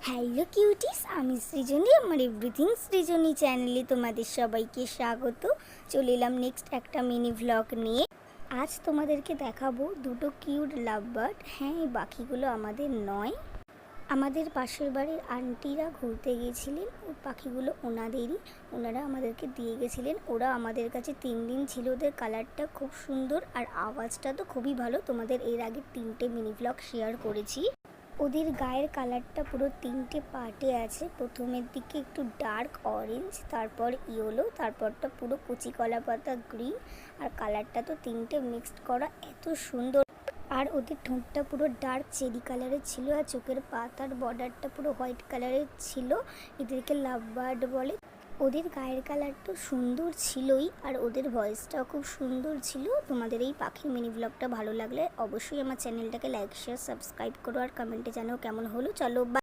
Hello cuties, আমি সৃজনী। আমার everything সৃজনী চ্যানেলে তোমাদের সবাইকে স্বাগত। চলে এলাম নেক্সট একটা মিনি ভ্লগ নিয়ে। আজ তোমাদেরকে দেখাবো দুটো কিউট লাভ বার্ড। হ্যাঁ, এই পাখিগুলো আমাদের নয়, আমাদের পাশের বাড়ির আন্টিরা ঘুরতে গিয়েছিলেন। ওই পাখিগুলো ওনাদেরই, ওনারা আমাদেরকে দিয়ে গেছিলেন। ওরা আমাদের কাছে 3 দিন ছিল। ওদের কালারটা খুব সুন্দর আর আওয়াজটা তো খুবই ভালো। তোমাদের এর আগে 3টে মিনি ভ্লগ শেয়ার করেছি। ওদের গায়ের কালারটা পুরো 3টে পার্টে আছে। প্রথমের দিকে একটু ডার্ক অরেঞ্জ, তারপর ইয়েলো, তারপরটা পুরো কচি কলা পাতা গ্রিন। আর কালারটা তো 3টে মিক্সড করা, এত সুন্দর। আর ওদের ঠোঁটটা পুরো ডার্ক চেরি কালারের ছিল, আর চোখের পাতার বর্ডারটা পুরো হোয়াইট কালারের ছিল। এদেরকে লাভ বার্ড বলে। ওদের গায়ের কালার তো সুন্দর ছিলই, আর ওদের ভয়েসটাও খুব সুন্দর ছিল। তোমাদের এই পাখির মিনি ব্লগটা ভালো লাগলে অবশ্যই আমার চ্যানেলটাকে লাইক, শেয়ার, সাবস্ক্রাইব করো, আর কমেন্টে জানাও কেমন হলো। চলো।